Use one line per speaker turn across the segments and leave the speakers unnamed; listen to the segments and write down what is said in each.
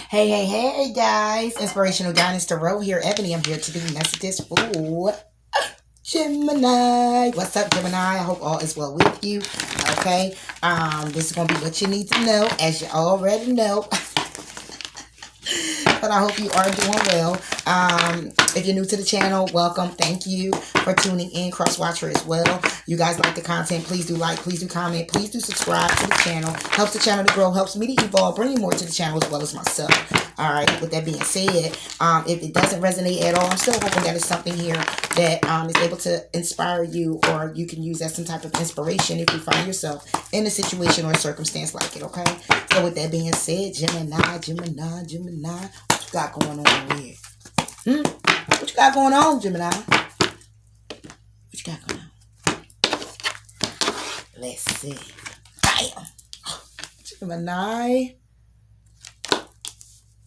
Hey, guys. Inspirational Guidance Tarot here. Ebony, I'm here to do messages for Gemini. What's up, Gemini? I hope all is well with you. Okay. This is going to be what you need to know, as you already know. But I hope you are doing well. If you're new to the channel, welcome. Thank you for tuning in. Cross-watcher as well. You guys like the content, please do like, please do comment, please do subscribe to the channel. Helps the channel to grow, helps me to evolve, bringing more to the channel as well as myself. All right, with that being said, if it doesn't resonate at all, I'm still hoping that it's something here that is able to inspire you, or you can use as some type of inspiration if you find yourself in a situation or a circumstance like it, okay? So with that being said, Gemini, what you got going on here? What you got going on, Gemini? What you got going on? Let's see. Bam! Gemini.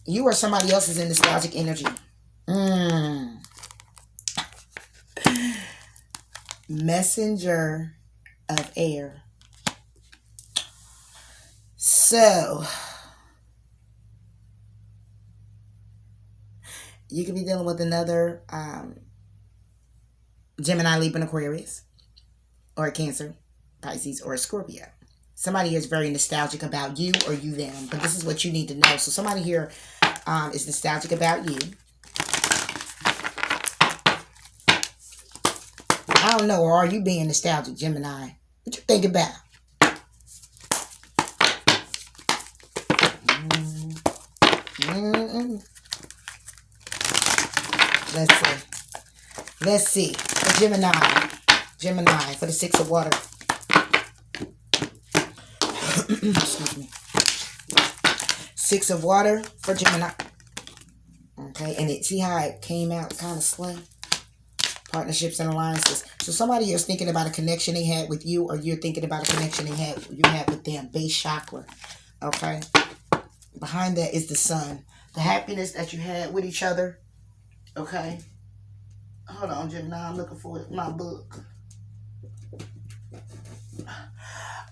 You or somebody else is in nostalgic energy. Messenger of air. So, you could be dealing with another Gemini, Libra, and Aquarius, or a Cancer, Pisces, or a Scorpio. Somebody here is very nostalgic about you or you them, but this is what you need to know. So somebody here is nostalgic about you. I don't know, or are you being nostalgic, Gemini? What you think about? Let's see. For Gemini, for the Six of Water. Excuse me. Six of Water for Gemini. Okay, and see how it came out kind of slow? Partnerships and alliances. So somebody is thinking about a connection they had with you, or you're thinking about a connection you had with them. Base chakra. Okay. Behind that is the sun. The happiness that you had with each other. Okay. Hold on, Gemini. I'm looking for my book.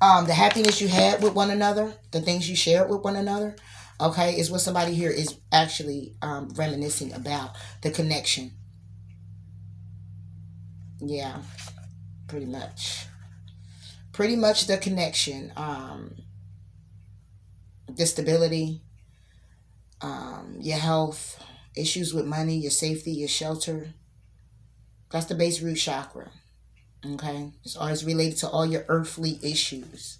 The happiness you had with one another, the things you shared with one another, okay, is what somebody here is actually reminiscing about. The connection. Yeah, pretty much. Pretty much the connection. The stability, your health, issues with money, your safety, your shelter. That's the base root chakra. Okay, it's always related to all your earthly issues.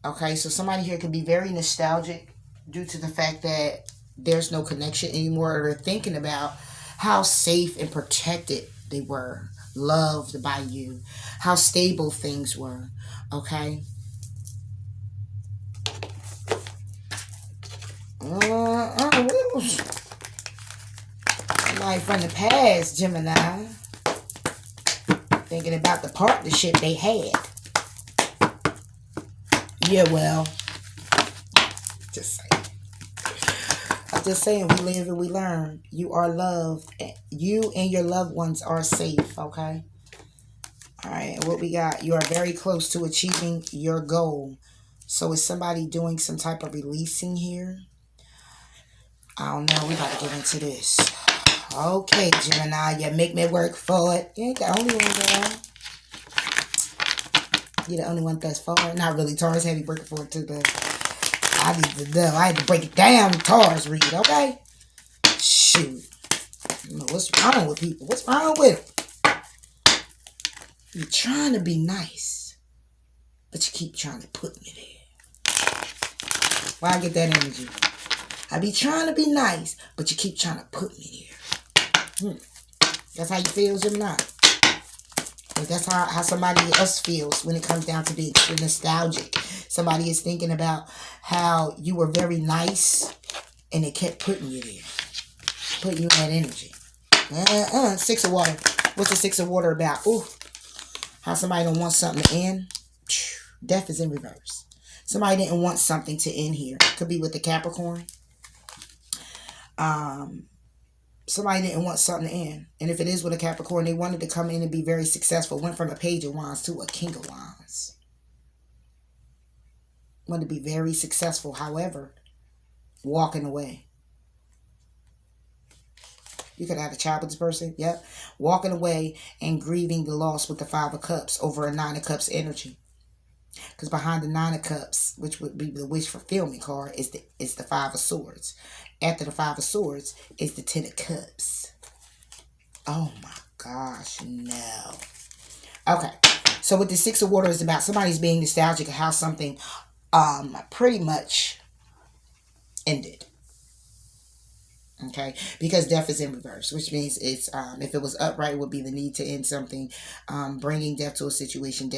Okay, so somebody here can be very nostalgic due to the fact that there's no connection anymore, or they're thinking about how safe and protected they were, loved by you, how stable things were. Okay. Somebody from the past, Gemini, thinking about the partnership they had. Yeah, well, just saying. I'm just saying, we live and we learn. You are loved. You and your loved ones are safe, okay? All right, and what we got? You are very close to achieving your goal. So is somebody doing some type of releasing here? I don't know. We got to get into this. Okay, Gemini, you make me work for it. You ain't the only one, girl. You're the only one thus far. Not really. Taurus heavy working for it too, but I need to know. I had to break it down. Taurus read, okay? Shoot. You know, what's wrong with people? What's wrong with them? You're trying to be nice, but you keep trying to put me there. Why I get that energy? I be trying to be nice, but you keep trying to put me there. That's how you feel, Gemini. And that's how somebody else feels when it comes down to being nostalgic. Somebody is thinking about how you were very nice and they kept putting you there. Putting you in that energy. Six of Water. What's the Six of Water about? Ooh. How somebody don't want something to end. Death is in reverse. Somebody didn't want something to end here. Could be with the Capricorn. Somebody didn't want something to end. And if it is with a Capricorn, they wanted to come in and be very successful. Went from a Page of Wands to a King of Wands. Wanted to be very successful. However, walking away. You could have had a child with this person. Yep. Walking away and grieving the loss with the Five of Cups over a Nine of Cups energy. Because behind the Nine of Cups, which would be the wish fulfillment card, is the Five of Swords. After the Five of Swords is the Ten of Cups. Oh my gosh, no. Okay, so with the Six of Water, is about somebody's being nostalgic of how something pretty much ended. Okay, because death is in reverse, which means it's if it was upright, it would be the need to end something, bringing death to a situation,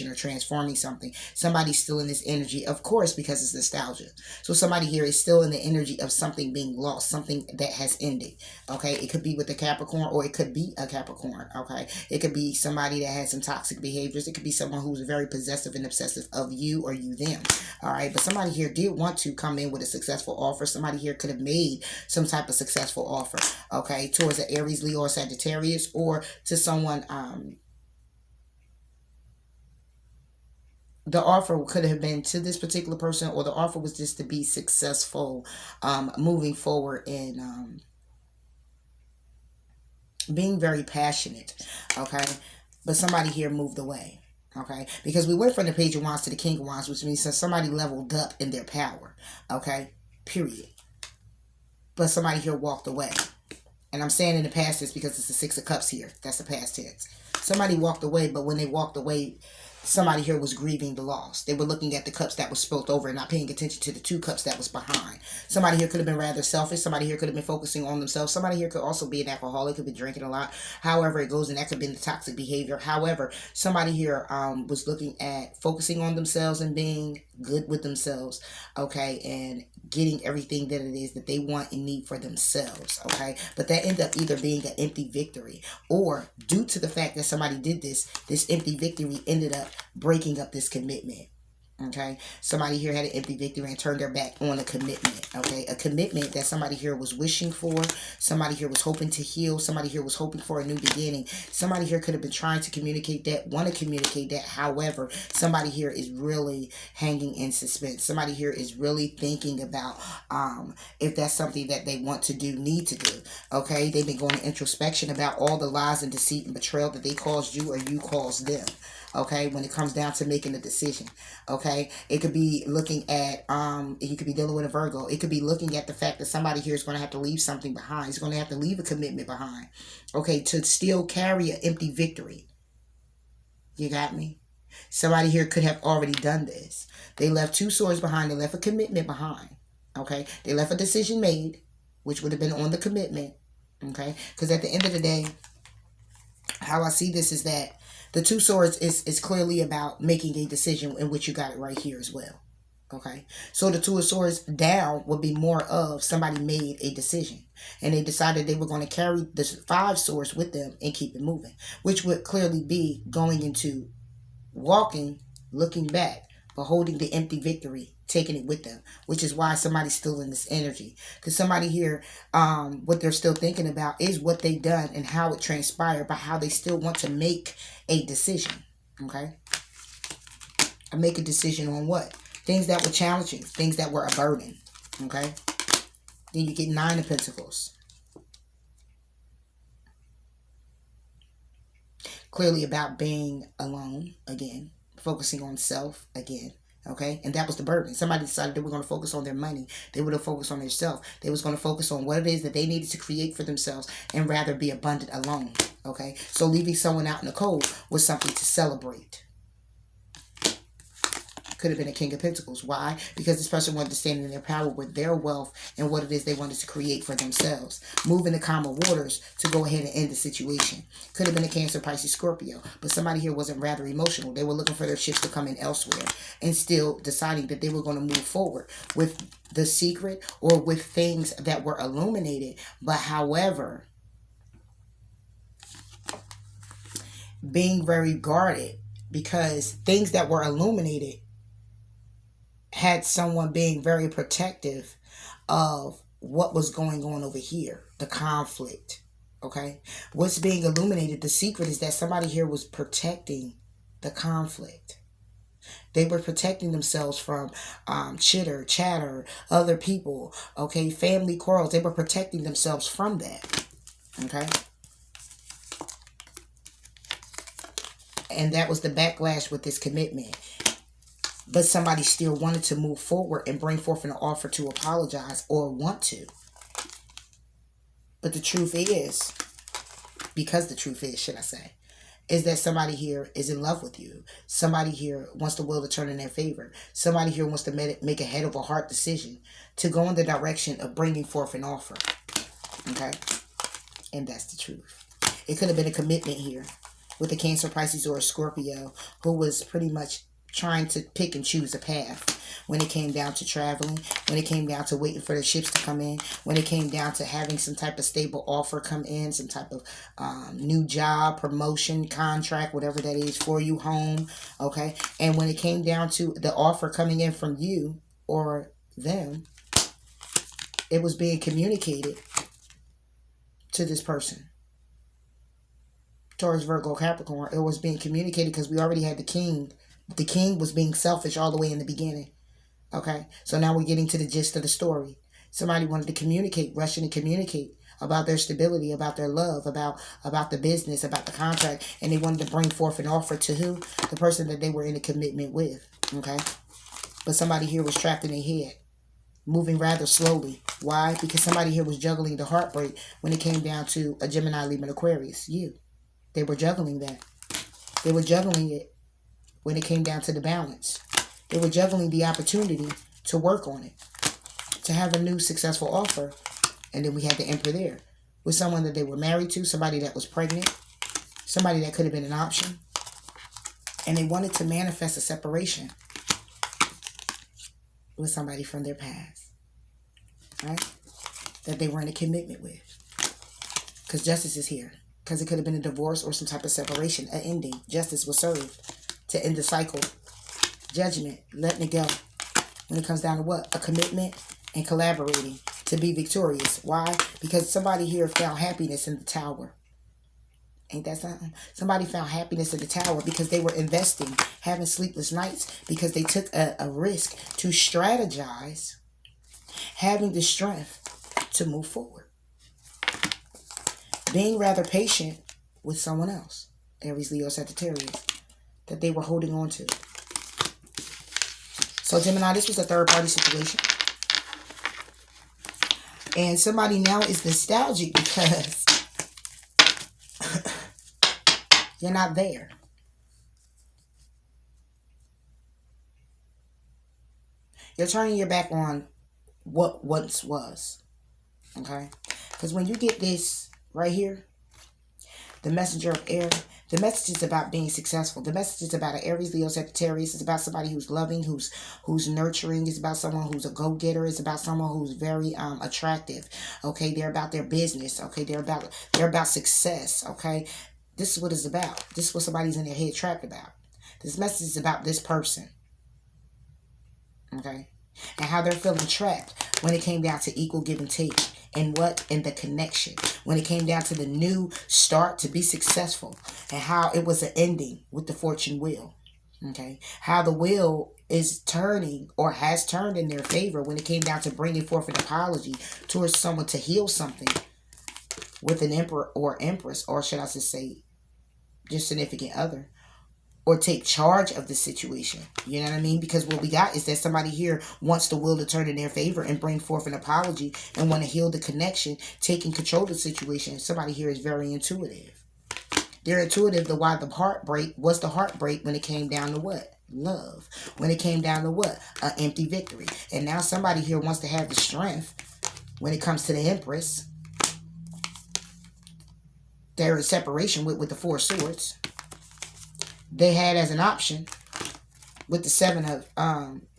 or transforming something. Somebody's still in this energy, of course, because it's nostalgia. So somebody here is still in the energy of something being lost, something that has ended. Okay, it could be with a Capricorn, or it could be a Capricorn. Okay, it could be somebody that has some toxic behaviors. It could be someone who's very possessive and obsessive of you or you them. All right, but somebody here did want to come in with a successful offer. Somebody here could have made some type of successful offer, okay, towards an Aries, Leo, or Sagittarius, or to someone. The offer could have been to this particular person, or the offer was just to be successful, moving forward and being very passionate, okay. But somebody here moved away. Okay, because we went from the Page of Wands to the King of Wands, which means that somebody leveled up in their power. Okay, period. But somebody here walked away. And I'm saying in the past tense because it's the Six of Cups here. That's the past tense. Somebody walked away, but when they walked away, somebody here was grieving the loss. They were looking at the cups that was spilt over and not paying attention to the two cups that was behind. Somebody here could have been rather selfish. Somebody here could have been focusing on themselves. Somebody here could also be an alcoholic, could be drinking a lot. However it goes, and that could have been the toxic behavior. However, somebody here was looking at focusing on themselves and being good with themselves, okay, and getting everything that it is that they want and need for themselves, okay. But that ended up either being an empty victory, or due to the fact that somebody did this empty victory ended up breaking up this commitment. Okay, somebody here had an empty victory and turned their back on a commitment. Okay, a commitment that somebody here was wishing for, somebody here was hoping to heal, somebody here was hoping for a new beginning. Somebody here could have been trying to communicate that, want to communicate that. However, somebody here is really hanging in suspense. Somebody here is really thinking about if that's something that they want to do, need to do. Okay, they've been going to introspection about all the lies and deceit and betrayal that they caused you or you caused them. Okay, when it comes down to making a decision. Okay, it could be looking at you could be dealing with a Virgo. It could be looking at the fact that somebody here is going to have to leave something behind. He's going to have to leave a commitment behind, okay, to still carry an empty victory. You got me? Somebody here could have already done this. They left two swords behind. They left a commitment behind. Okay, they left a decision made, which would have been on the commitment. Okay, because at the end of the day, how I see this is that the Two Swords is clearly about making a decision, in which you got it right here as well. Okay, so the Two of Swords down would be more of somebody made a decision and they decided they were going to carry the Five Swords with them and keep it moving, which would clearly be going into walking, looking back, but holding the empty victory, taking it with them, which is why somebody's still in this energy. Because somebody here, what they're still thinking about is what they've done and how it transpired, but how they still want to make a decision. Okay, and make a decision on what? Things that were challenging, things that were a burden. Okay, then you get Nine of Pentacles. Clearly about being alone again, focusing on self again. Okay, and that was the burden. Somebody decided they were going to focus on their money. They were going to focus on their self. They was going to focus on what it is that they needed to create for themselves and rather be abundant alone. Okay, so leaving someone out in the cold was something to celebrate. Could have been a King of Pentacles. Why? Because this person wanted to stand in their power with their wealth and what it is they wanted to create for themselves. Moving the calmer waters to go ahead and end the situation. Could have been a Cancer, Pisces, Scorpio. But somebody here wasn't rather emotional. They were looking for their chips to come in elsewhere and still deciding that they were going to move forward with the secret or with things that were illuminated. But however, being very guarded, because things that were illuminated had someone being very protective of what was going on over here, the conflict. Okay, what's being illuminated, the secret, is that somebody here was protecting the conflict. They were protecting themselves from chitter, chatter, other people, okay, family quarrels. They were protecting themselves from that. Okay? And that was the backlash with this commitment. But somebody still wanted to move forward and bring forth an offer to apologize or want to. But the truth is, because the truth is, should I say, is that somebody here is in love with you. Somebody here wants the will to turn in their favor. Somebody here wants to make a head over heart decision to go in the direction of bringing forth an offer. Okay? And that's the truth. It could have been a commitment here with a Cancer, Pisces, or a Scorpio who was pretty much trying to pick and choose a path when it came down to traveling, when it came down to waiting for the ships to come in, when it came down to having some type of stable offer come in, some type of new job, promotion, contract, whatever that is for you, home, okay? And when it came down to the offer coming in from you or them, it was being communicated to this person. Taurus, Virgo, Capricorn, it was being communicated because we already had the king. The king was being selfish all the way in the beginning. Okay? So now we're getting to the gist of the story. Somebody wanted to communicate, rushing to communicate about their stability, about their love, about the business, about the contract. And they wanted to bring forth an offer to who? The person that they were in a commitment with. Okay? But somebody here was trapped in their head, moving rather slowly. Why? Because somebody here was juggling the heartbreak when it came down to a Gemini, Libra, Aquarius. You. They were juggling that. They were juggling it when it came down to the balance. They were juggling the opportunity to work on it, to have a new successful offer. And then we had the Emperor there with someone that they were married to, somebody that was pregnant, somebody that could have been an option. And they wanted to manifest a separation with somebody from their past, right? That they were in a commitment with. Because justice is here. Because it could have been a divorce or some type of separation, an ending. Justice was served to end the cycle. Judgment, letting it go. When it comes down to what? A commitment and collaborating to be victorious. Why? Because somebody here found happiness in the tower. Ain't that something? Somebody found happiness in the tower because they were investing, having sleepless nights, because they took a risk to strategize, having the strength to move forward. Being rather patient with someone else, Aries, Leo, Sagittarius, that they were holding on to. So Gemini, this was a third party situation. And somebody now is nostalgic because you're not there. You're turning your back on what once was. Okay? Because when you get this right here, the messenger of air, the message is about being successful. The message is about an Aries, Leo, Sagittarius. It's about somebody who's loving, who's nurturing. It's about someone who's a go-getter. It's about someone who's very attractive. Okay, they're about their business. Okay, they're about success. Okay, this is what it's about. This is what somebody's in their head trapped about. This message is about this person. Okay, and how they're feeling trapped when it came down to equal give and take. And what? In the connection. When it came down to the new start to be successful. And how it was an ending with the fortune wheel. Okay. How the wheel is turning or has turned in their favor when it came down to bringing forth an apology towards someone to heal something with an emperor or empress. Or should I just say just significant other. Or take charge of the situation. You know what I mean? Because what we got is that somebody here wants the will to turn in their favor and bring forth an apology and want to heal the connection, taking control of the situation. Somebody here is very intuitive. They're intuitive to why the heartbreak was the heartbreak when it came down to what? Love. When it came down to what? An empty victory. And now somebody here wants to have the strength when it comes to the Empress. They're in separation with the Four of Swords. They had as an option with the Seven of,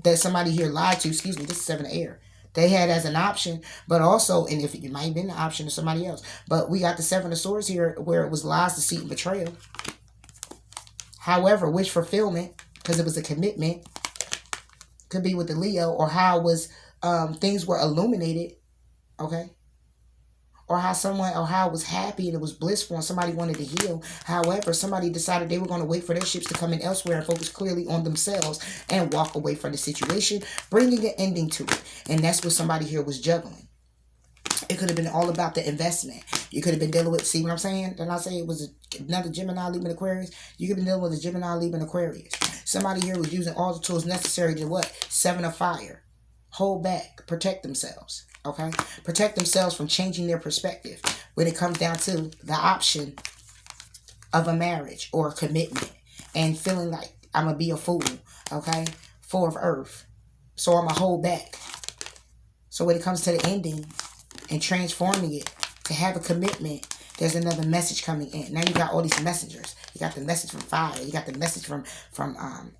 that somebody here lied to, excuse me, this is Seven of Air. They had as an option, but also, and if it might have been an option to somebody else, but we got the Seven of Swords here where it was lies, deceit, and betrayal. However, wish fulfillment, because it was a commitment, could be with the Leo, or how it was, things were illuminated, okay? Or how it was happy and it was blissful and somebody wanted to heal. However, somebody decided they were going to wait for their ships to come in elsewhere and focus clearly on themselves and walk away from the situation, bringing an ending to it. And that's what somebody here was juggling. It could have been all about the investment. You could have been dealing with, see what I'm saying? Did I say it was another Gemini, Libra, Aquarius? You could have been dealing with a Gemini, Libra, Aquarius. Somebody here was using all the tools necessary to what? 7 of fire. Hold back. Protect themselves. Okay? Protect themselves from changing their perspective when it comes down to the option of a marriage or a commitment. And feeling like I'm going to be a fool. Okay? 4 of earth. So I'm going to hold back. So when it comes to the ending and transforming it to have a commitment, there's another message coming in. Now you got all these messengers. You got the message from fire. You got the message from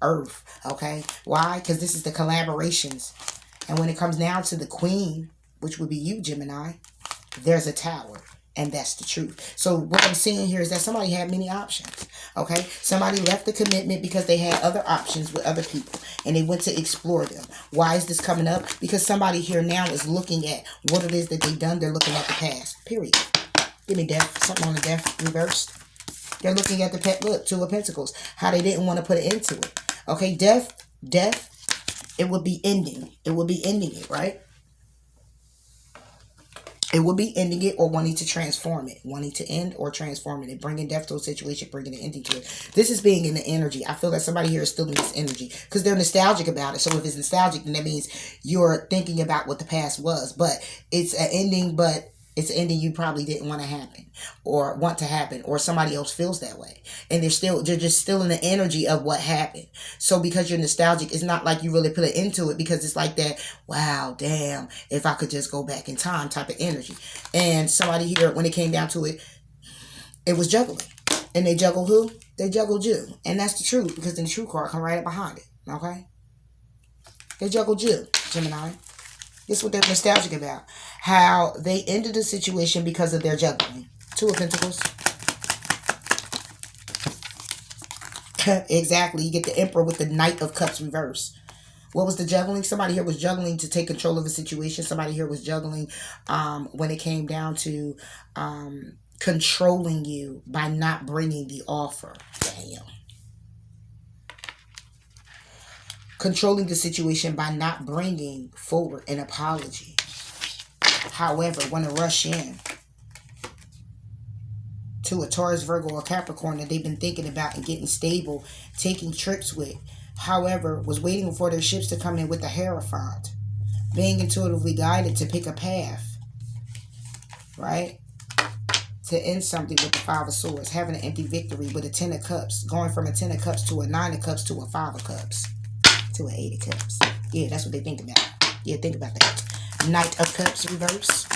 earth. Okay? Why? Because this is the collaborations. And when it comes down to the queen, which would be you, Gemini, there's a tower. And that's the truth. So what I'm seeing here is that somebody had many options. Okay? Somebody left the commitment because they had other options with other people. And they went to explore them. Why is this coming up? Because somebody here now is looking at what it is that they've done. They're looking at the past. Period. Give me death. Something on the death reversed. They're looking at the pet. Look, 2 of Pentacles. How they didn't want to put it into it. Okay? Death. It would be ending. It would be ending it, right? It will be ending it or wanting to transform it. Wanting to end or transform it. Bringing death to a situation, bringing an ending to it. This is being in the energy. I feel that somebody here is still in this energy. Because they're nostalgic about it. So if it's nostalgic, then that means you're thinking about what the past was. But it's an ending, but it's an ending you probably didn't want to happen. Or want to happen. Or somebody else feels that way. And they're just still in the energy of what happened. So because you're nostalgic, it's not like you really put it into it. Because it's like that, wow, damn, if I could just go back in time type of energy. And somebody here, when it came down to it, it was juggling. And they juggled who? They juggled you. And that's the truth. Because the true card come right up behind it. Okay? They juggled you, Gemini. This is what they're nostalgic about. How they ended the situation because of their juggling. 2 of Pentacles. Exactly. You get the Emperor with the Knight of Cups reverse. What was the juggling? Somebody here was juggling to take control of a situation. Somebody here was juggling when it came down to controlling you by not bringing the offer. Damn. Controlling the situation by not bringing forward an apology. However, want to rush in to a Taurus, Virgo, or Capricorn that they've been thinking about and getting stable, taking trips with. However, was waiting for their ships to come in with the Hierophant. Being intuitively guided to pick a path. Right? To end something with the 5 of Swords. Having an empty victory with a 10 of Cups. Going from a 10 of Cups to a 9 of Cups to a 5 of Cups. To an 8 of Cups. Yeah, that's what they think about. Yeah, think about that. Knight of Cups reverse.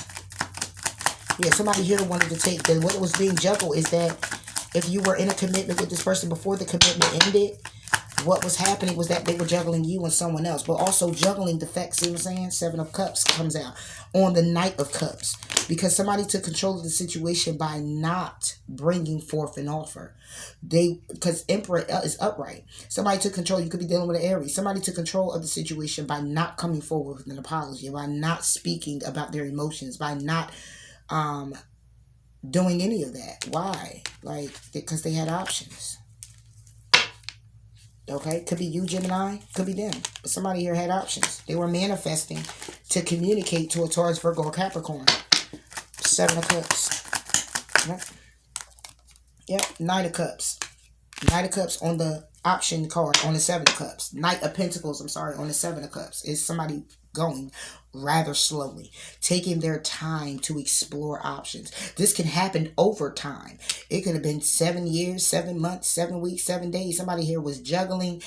Yeah, somebody here wanted to take the, what was being juggled is that if you were in a commitment with this person before the commitment ended, what was happening was that they were juggling you and someone else, but also juggling the fact, see what I'm saying? 7 of Cups comes out on the Knight of Cups because somebody took control of the situation by not bringing forth an offer. Because Emperor is upright. Somebody took control. You could be dealing with an Aries. Somebody took control of the situation by not coming forward with an apology, by not speaking about their emotions, by not doing any of that. Why? Like, because they had options. Okay, could be you, Gemini, could be them. But somebody here had options. They were manifesting to communicate to a Taurus, Virgo, or Capricorn. 7 of Cups. Yep. Yep, 9 of Cups. 9 of Cups on the option card on the 7 of Cups. Knight of Pentacles, I'm sorry, on the 7 of Cups. Is somebody going rather slowly, taking their time to explore options. This can happen over time. It could have been 7 years, 7 months, 7 weeks, 7 days. Somebody here was juggling,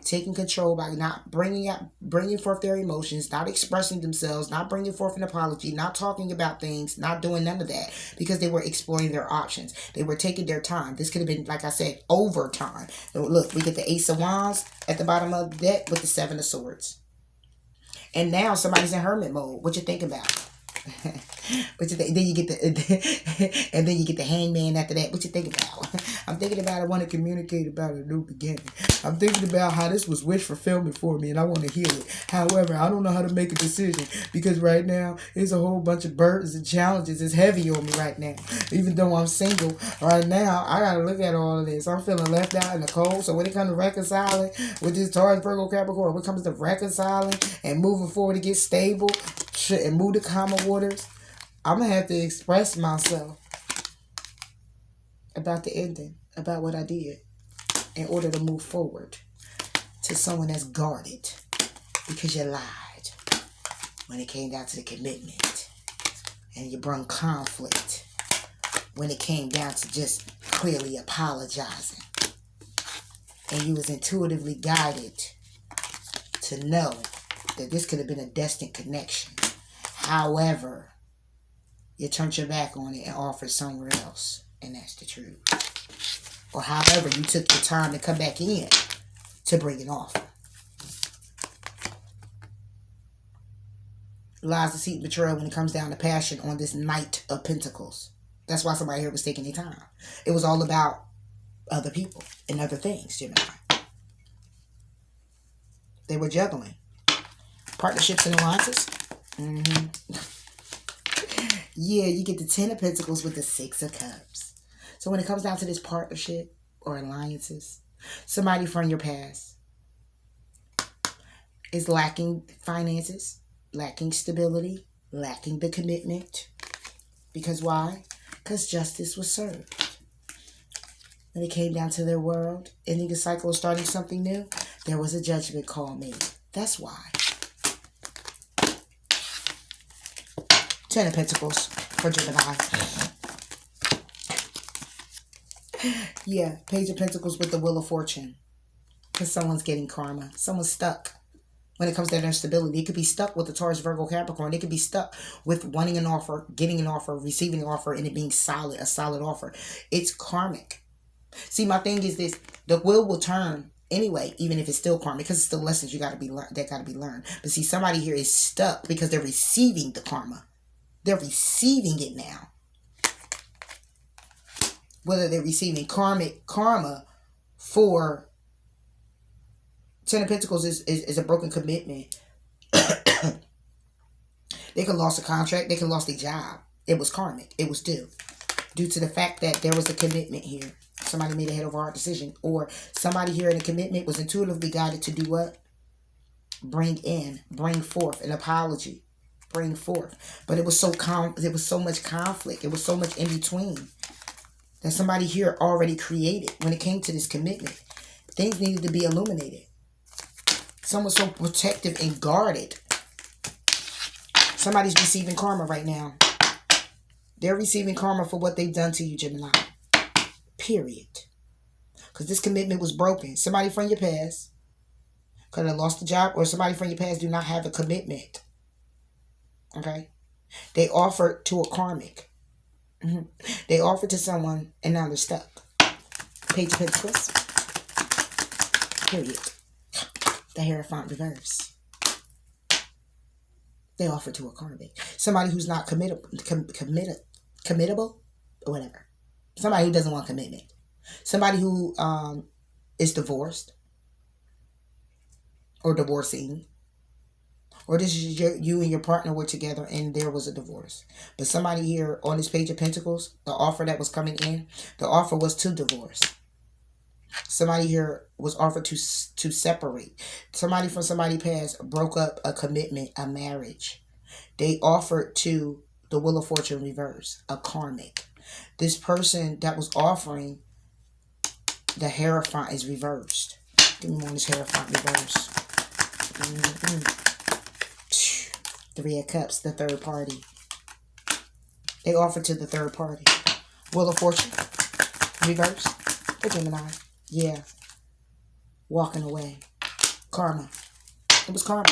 taking control by not bringing forth their emotions, not expressing themselves, not bringing forth an apology, not talking about things, not doing none of that because they were exploring their options. They were taking their time. This could have been, like I said, over time. Look, we get the Ace of Wands at the bottom of the deck with the 7 of Swords. And now somebody's in hermit mode. What you think about? What you think? Then you get the and then you get the Hangman after that. What you think about? I'm thinking about I want to communicate about a new beginning. I'm thinking about how this was wish fulfillment for me and I want to heal it. However, I don't know how to make a decision because right now it's a whole bunch of burdens and challenges. It's heavy on me right now. Even though I'm single right now, I gotta look at all of this. I'm feeling left out in the cold. So when it comes to reconciling with this Taurus, Virgo, Capricorn, when it comes to reconciling and moving forward to get stable and move to calmer waters, I'm going to have to express myself about the ending, about what I did, in order to move forward to someone that's guarded because you lied when it came down to the commitment, and you brought conflict when it came down to just clearly apologizing, and you was intuitively guided to know that this could have been a destined connection. However, you turned your back on it and offered somewhere else, and that's the truth. Or however, you took the time to come back in to bring an offer. Lies, deceit, betrayal when it comes down to passion on this Knight of Pentacles. That's why somebody here was taking their time. It was all about other people and other things, Gemini. They were juggling. Partnerships and alliances. Yeah, you get the 10 of Pentacles with the 6 of Cups. So when it comes down to this partnership or alliances, somebody from your past is lacking finances, lacking stability, lacking the commitment. Because why? Because justice was served. When it came down to their world, ending a cycle or starting something new, there was a judgment call made. That's why. 10 of Pentacles for Gemini. Yeah, Page of Pentacles with the Wheel of Fortune. Because someone's getting karma. Someone's stuck. When it comes to their stability, it could be stuck with the Taurus, Virgo, Capricorn. It could be stuck with wanting an offer, getting an offer, receiving an offer, and it being solid, a solid offer. It's karmic. See, my thing is this: the wheel will turn anyway, even if it's still karmic, because it's still lessons that gotta be learned. But see, somebody here is stuck because they're receiving the karma. They're receiving it now. Whether they're receiving karma for 10 of Pentacles is a broken commitment. They could lost a contract. They could lost a job. It was karmic. It was due to the fact that there was a commitment here. Somebody made a head over heart decision, or somebody here in a commitment was intuitively guided to do what? Bring forth an apology, bring forth. But it was so much conflict. It was so much in between that somebody here already created when it came to this commitment. Things needed to be illuminated. Someone so protective and guarded. Somebody's receiving karma right now. They're receiving karma for what they've done to you, Gemini. Period. Because this commitment was broken. Somebody from your past could have lost the job, or somebody from your past do not have a commitment. Okay? They offered to a karmic. They offered to someone, and now they're stuck. Page of Pentacles. Period. The Hierophant reverse. They offer to a karmic. Somebody who's not committable, or whatever. Somebody who doesn't want commitment. Somebody who is divorced or divorcing. Or this is you and your partner were together and there was a divorce. But somebody here on this Page of Pentacles, the offer that was coming in, the offer was to divorce. Somebody here was offered to separate. Somebody from somebody past broke up a commitment, a marriage. They offered to the Wheel of Fortune reverse, a karmic. This person that was offering, the Hierophant is reversed. Give me more on this Hierophant reverse. 3 of Cups, the third party. They offered to the third party. Wheel of Fortune reverse for Gemini. Yeah. Walking away. Karma. It was karma.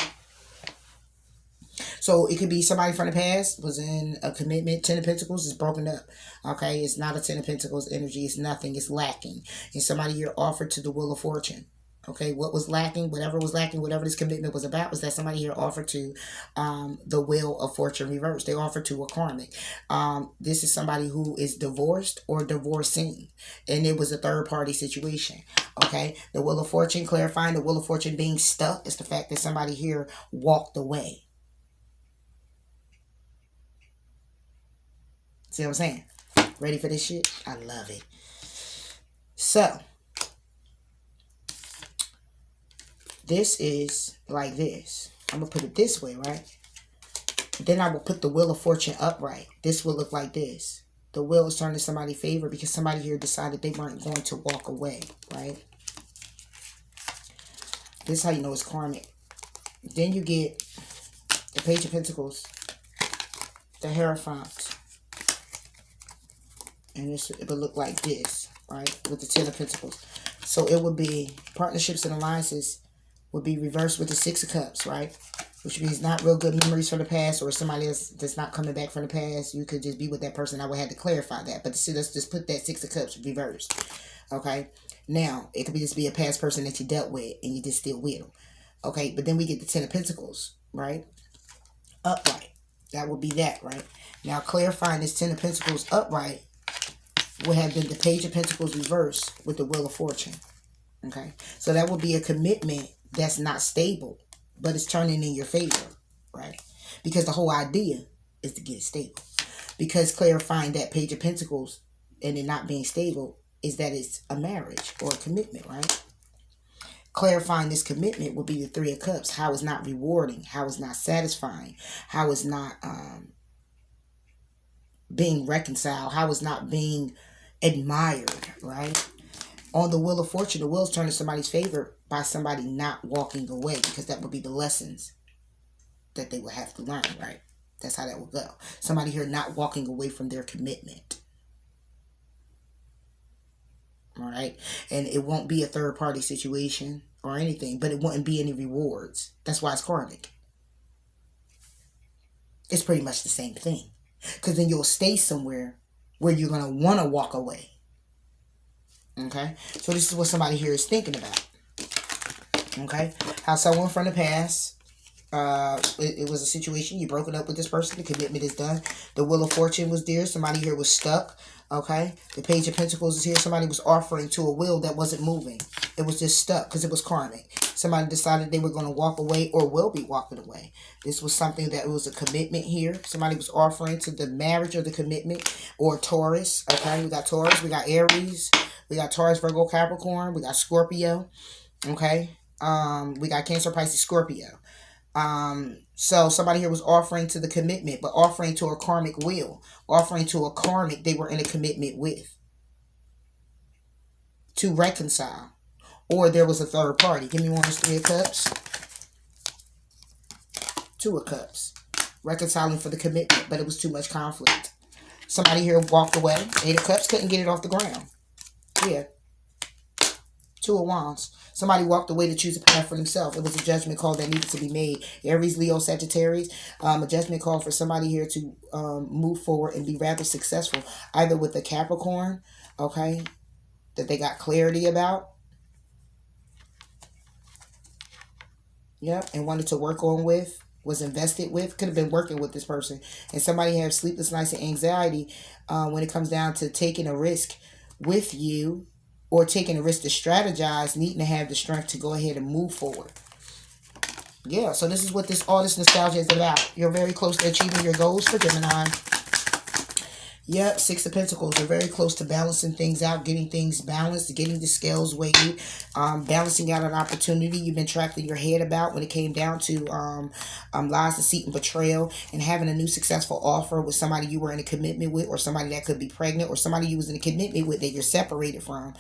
So it could be somebody from the past was in a commitment. 10 of Pentacles is broken up. Okay. It's not a 10 of Pentacles energy. It's nothing. It's lacking. And somebody here offered to the Wheel of Fortune. Okay. What was lacking? Whatever was lacking, whatever this commitment was about, was that somebody here offered to the Wheel of Fortune reverse. They offered to a karmic. This is somebody who is divorced or divorcing. And it was a third party situation. Okay. The Wheel of Fortune, clarifying the Wheel of Fortune being stuck, is the fact that somebody here walked away. See what I'm saying? Ready for this shit? I love it. So, this is like this. I'm going to put it this way, right? Then I will put the Wheel of Fortune upright. This will look like this. The wheel is turning somebody's favor because somebody here decided they weren't going to walk away, right? This is how you know it's karmic. Then you get the Page of Pentacles, the Hierophant, and it would look like this, right? With the Ten of Pentacles. So it would be partnerships and alliances would be reversed with the Six of Cups, right? Which means not real good memories from the past, or somebody else that's not coming back from the past. You could just be with that person. I would have to clarify that. But see, let's just put that Six of Cups reversed. Okay? Now, it could just be a past person that you dealt with and you just still with them. Okay? But then we get the Ten of Pentacles, right? Upright. That would be that, right? Now, clarifying this Ten of Pentacles upright would have been the Page of Pentacles reversed with the Wheel of Fortune. Okay? So that would be a commitment that's not stable, but it's turning in your favor, right? Because the whole idea is to get it stable. Because clarifying that Page of Pentacles and it not being stable is that it's a marriage or a commitment, right? Clarifying this commitment would be the Three of Cups. How it's not rewarding, how it's not satisfying, how it's not being reconciled, how it's not being admired, right? On the Wheel of Fortune, the wheel's turning somebody's favor by somebody not walking away, because that would be the lessons that they would have to learn, right? That's how that would go. Somebody here not walking away from their commitment. All right? And it won't be a third-party situation or anything, but it wouldn't be any rewards. That's why it's karmic. It's pretty much the same thing. Because then you'll stay somewhere where you're going to want to walk away. Okay? So this is what somebody here is thinking about. Okay? How someone from the past, it was a situation, you broke it up with this person, the commitment is done. The Wheel of Fortune was there. Somebody here was stuck. Okay? The Page of Pentacles is here. Somebody was offering to a wheel that wasn't moving. It was just stuck because it was karmic. Somebody decided they were going to walk away or will be walking away. This was something that was a commitment here. Somebody was offering to the marriage or the commitment, or Taurus. Okay? We got Taurus. We got Aries. We got Taurus, Virgo, Capricorn. We got Scorpio. Okay? We got Cancer, Pisces, Scorpio. So somebody here was offering to the commitment, but offering to a karmic wheel, offering to a karmic they were in a commitment with, to reconcile. Or there was a third party. Give me one of those Three of Cups. Two of Cups. Reconciling for the commitment, but it was too much conflict. Somebody here walked away. Eight of Cups, couldn't get it off the ground. Yeah. Two of Wands. Somebody walked away to choose a path for themselves. It was a judgment call that needed to be made. Aries, Leo, Sagittarius. A judgment call for somebody here to move forward and be rather successful. Either with a Capricorn, okay, that they got clarity about. Yep, and wanted to work on with. Was invested with. Could have been working with this person. And somebody has sleepless nights and anxiety when it comes down to taking a risk with you, or taking a risk to strategize, needing to have the strength to go ahead and move forward. Yeah, so this is what all this nostalgia is about. You're very close to achieving your goals for Gemini. Yep, Six of Pentacles. You're very close to balancing things out, getting things balanced, getting the scales weighed, balancing out an opportunity you've been tracking your head about when it came down to lies, deceit, and betrayal, and having a new successful offer with somebody you were in a commitment with, or somebody that could be pregnant, or somebody you was in a commitment with that you're separated from.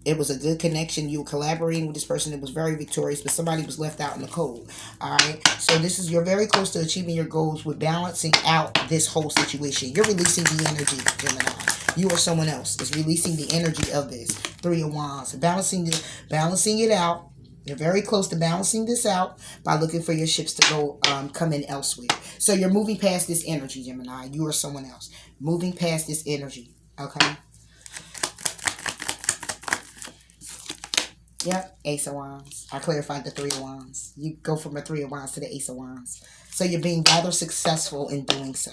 It was a good connection. You were collaborating with this person that was very victorious, but somebody was left out in the cold. All right. So you're very close to achieving your goals with balancing out this whole situation. You're releasing the energy, Gemini. You or someone else is releasing the energy of this. Three of Wands. Balancing it out. You're very close to balancing this out by looking for your ships to go come in elsewhere. So you're moving past this energy, Gemini. You or someone else. Moving past this energy. Okay. Yep, Ace of Wands. I clarified the Three of Wands. You go from a Three of Wands to the Ace of Wands. So you're being rather successful in doing so.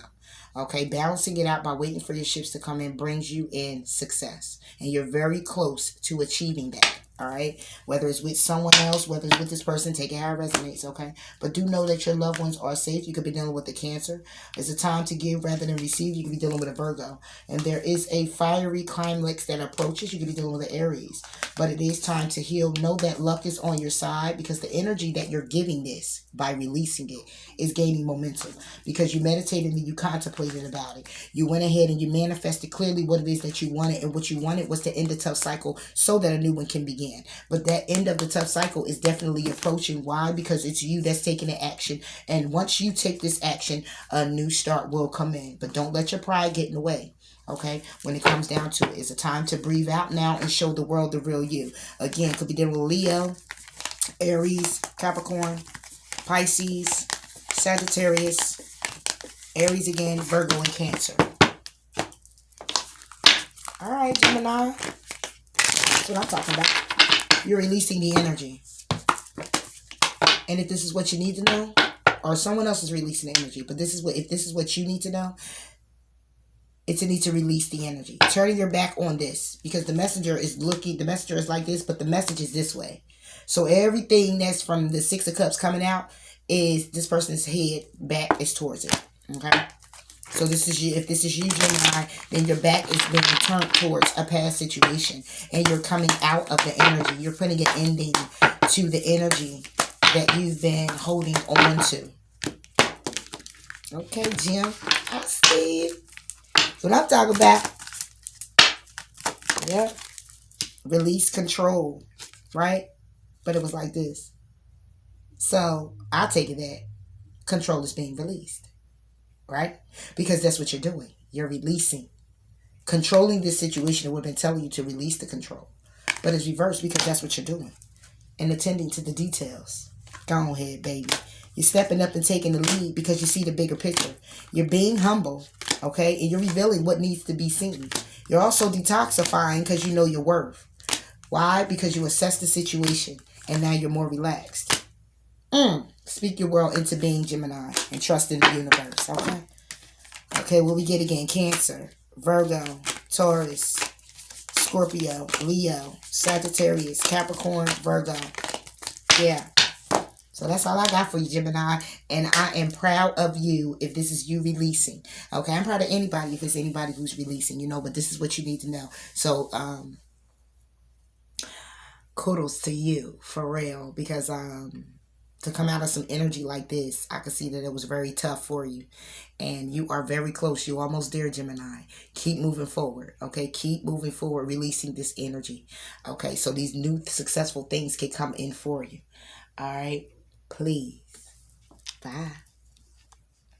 Okay, balancing it out by waiting for your ships to come in brings you in success. And you're very close to achieving that. All right, whether it's with someone else, whether it's with this person, take it how it resonates, okay? But do know that your loved ones are safe. You could be dealing with a Cancer. It's a time to give rather than receive. You could be dealing with a Virgo. And there is a fiery climax that approaches. You could be dealing with an Aries. But it is time to heal. Know that luck is on your side because the energy that you're giving this by releasing it is gaining momentum. Because you meditated and you contemplated about it. You went ahead and you manifested clearly what it is that you wanted. And what you wanted was to end the tough cycle so that a new one can begin. But that end of the tough cycle is definitely approaching. Why? Because it's you that's taking the action. And once you take this action, a new start will come in. But don't let your pride get in the way. Okay? When it comes down to it, it's a time to breathe out now and show the world the real you. Again, could be dealing with Leo, Aries, Capricorn, Pisces, Sagittarius, Aries again, Virgo, and Cancer. All right, Gemini. That's what I'm talking about. You're releasing the energy. And if this is what you need to know, or someone else is releasing the energy, but this is what, if this is what you need to know, it's a need to release the energy. Turning your back on this, because the messenger is looking, the messenger is like this, but the message is this way. So everything that's from the Six of Cups coming out is this person's head back is towards it. Okay? So this is you. If this is you, Gemini, then your back is being turned towards a past situation. And you're coming out of the energy. You're putting an ending to the energy that you've been holding on to. Okay, Jim. I see you. That's what I'm talking about. Yeah. Release control. Right? But it was like this. So I take it that control is being released. Right? Because that's what you're doing. You're releasing. Controlling this situation, it would have been telling you to release the control. But it's reversed because that's what you're doing. And attending to the details. Go ahead, baby. You're stepping up and taking the lead because you see the bigger picture. You're being humble, okay? And you're revealing what needs to be seen. You're also detoxifying because you know your worth. Why? Because you assess the situation and now you're more relaxed. Speak your world into being, Gemini, and trust in the universe, okay? Okay, what we get again? Cancer, Virgo, Taurus, Scorpio, Leo, Sagittarius, Capricorn, Virgo. Yeah. So that's all I got for you, Gemini. And I am proud of you if this is you releasing. Okay, I'm proud of anybody if it's anybody who's releasing, you know, but this is what you need to know. So, kudos to you, for real, because, to come out of some energy like this, I could see that it was very tough for you. And you are very close. You're almost there, Gemini. Keep moving forward, okay? Keep moving forward, releasing this energy, okay? So these new successful things can come in for you, all right? Please. Bye.